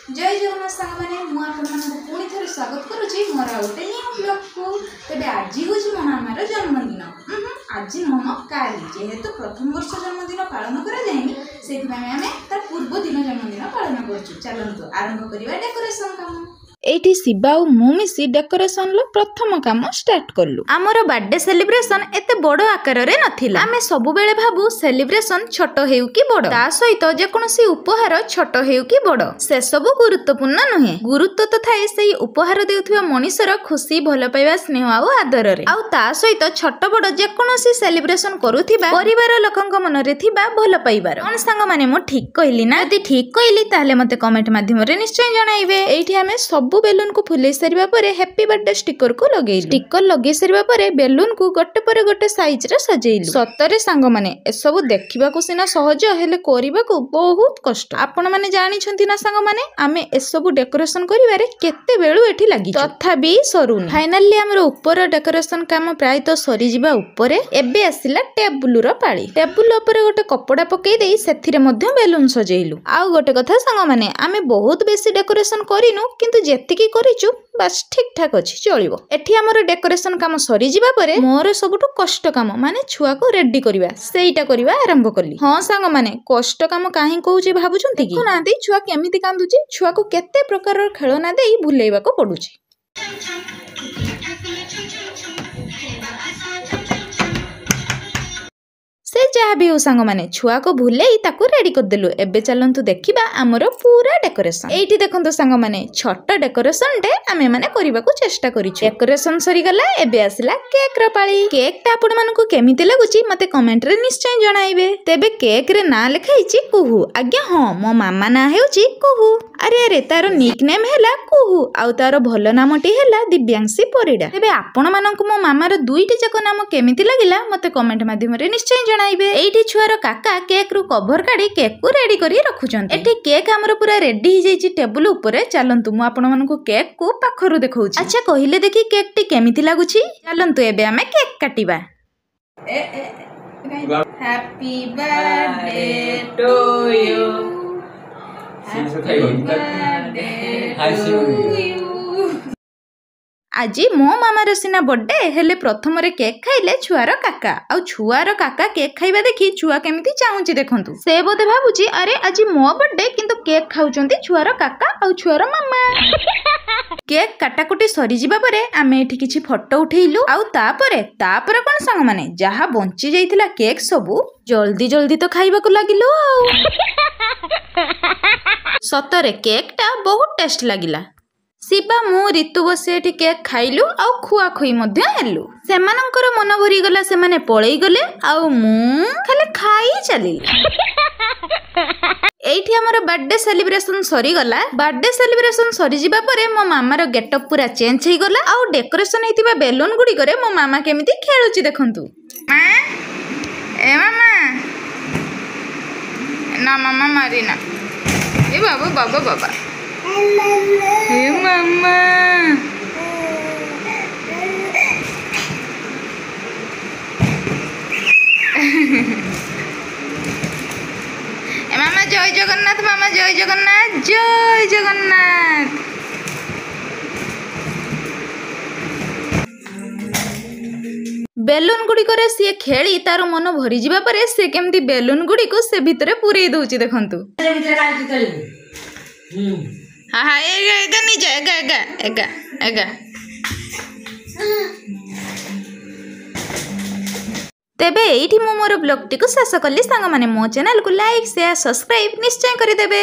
जय जगन्नाथ सांग मैंने पुणी थे स्वागत करुच्ची मोर गोटे न्यू ब्लॉग को। तेज आज हूँ मो मामार जन्मदिन। आज नुह काली जेहेतु प्रथम वर्ष जन्मदिन पालन कराएनि से आम तार पूर्व दिन जन्मदिन पालन करूँ। चलतु आरंभ करवा डेकोरेशन काम। एठी शिवा और मु मिसी डेकोरेशन लो प्रथम काम स्टार्ट करलु। आमर बर्थडे सेलिब्रेशन एते बड़ आकार रे नथिला। आमे सब बेले भाबु सेलिब्रेशन छोट हेउ कि बड़, ता सहित जे कोनोसी उपहार छोट हेउ कि बड़ से सब गुरुत्वपूर्ण नुहे। गुरुत्व तो थाए सेही उपहार देउथुवा मनुष्यर खुशी भल पाइबा स्नेह आ आदर रे। आ ता सहित छोट बड़ जे कोनोसी सेलिब्रेशन करूथिबा परिवार लोकंक मन रे थिबा भल पाइबार। कोन संग माने मु ठीक कहिली ना? यदि ठीक कहिली ताले मते कमेंट माध्यम रे निश्चय जणाइबे। एठी आमे सब बेलून को फुले सारिबा परे हैप्पी बर्थडे स्टिकर को लगेइलु। स्टिकर लगे सारिबा परे बेलून को गोटे परे गोटे साइज रे सजेइलु। सतरे सांग माने ए सब देखिबा को सिना सहज हेले करिबा को बहुत कष्ट। आपण माने जानि छंती ना सांग माने आमे ए सब डेकोरेशन करिबारे केते बेलु एठी लागि तथापि सरुनी। फाइनली हमर ऊपर डेकोरेशन काम प्राय तो सरी जिबा ऊपरे एबे आसिला टेबुल रो पाळी। टेबुल ऊपर गोटे कपड़ा पकेइ देई सेथिरे मध्ये बेलून सजेइलु। आ गोटे कथा सांग माने आमे बहुत बेसी डेकोरेशन करिनु किंतु जेतिकी करिचु बस ठीक ठाक अछि चलिबो। एठी हमर डेकोरेशन काम सरी जिबा परे मोर सबटु कष्ट काम माने छुआ को रेडी करिबा सेइटा करिबा आरंभ करली। हां सांग माने कष्ट काम काहे कहूची भाबुचंती कि नांदी छुआ केमिति कांदुची। छुआ को केते प्रकार खेलना देई भुलेइबा को पडुची। से जहाँ भी हो सांग माने छुआ को भूले ताकू रेडी कर देलु। एबे चलंतु देखिबा हमर पूरा डेकोरेशन। एठी देखंतु सांग माने छोट डेकोरेशन डे आमे माने करिबा को चेष्टा करिछु। डेकोरेशन सरी गला एबे आसिला केक रो पाळी। केक ता आपण मानकु केमिति लागुची मते कमेंट रे निश्चय जणाइबे। तेबे केक रे ना लिखाइची कुहू। आज्ञा हां मो मामा ना हेउची कुहू। अरे अरे तारो निक नेम हैला कुहू आ तारो भलो नामटी हैला दिव्यांशी परिडा। तेबे आपण मानकु मो मामार दुईटी जक नाम केमिति लागिला मते कमेंट माध्यम रे निश्चय एठी छुआर काका केक रु कभर काढी केक को रेडी करी रखुचंती। एठी केक हमर पूरा रेडी ही जाईची टेबुल ऊपर। चलंतु मु आपण मानकु केक को पाखरु देखौची। अच्छा कहिले देखि केक टी केमिति लागुची। चलंतु एबे हमें केक काटिबा। Happy birthday to you. Happy birthday to you. आज मो मामार सिना बर्थडे हेले प्रथम रे केक खाइले छुआर काका। आ छुआर काका केक खाइबा देखि छुआ केमिति चाहुची देखंतु। से बोधे भाबुची अरे आज मो बर्थडे किंतु केक खाउचंती छुआर काका आ छुआर मामा। केक काटाकुटी सरी जिबा परे आमे एठी किछि फोटो उठेइलु। आ तापरे कोन संग माने जहा बंची जाइथिला केक सबु जल्दी जल्दी तो खाइबा को लागिलु। सतरे केक टा बहुत टेस्ट लागिला। शिवा मु ऋतु बसे एठी केक खाइलु आ खुआ खुई मध्ये हेलु। सेमानंकर मन भरी गला सेमाने पळेई गले आ मु खाली खाई चली। एठी हमर बर्थडे सेलिब्रेशन सरी गला। बर्थडे सेलिब्रेशन सरी जिबा परे मो मामार गेटअप पूरा चेंज हेई गला। आ डेकोरेशन हेतिबा बेलून गुडी करे मो मामा केमिति खेलुची देखंतु। ए मामा ना मामा मारिना। ए बाबा बाबा बाबा हे मामा ए मामा जय जगन्नाथ। मामा जय जगन्नाथ जय जगन्नाथ। बेलून गुडी करे सी खेली तार मन भरी जिबा परे से केमती बेलून गुडी को से भितरे पुरेई दउची देखंतु। हाँ हाँ एगा नीचे एगा एगा एगा एगा। तेबे एठी मो मोर ब्लॉग टी को शेष कली। सांग माने मो चैनल को लाइक शेयर सब्सक्राइब निश्चय करि देबे।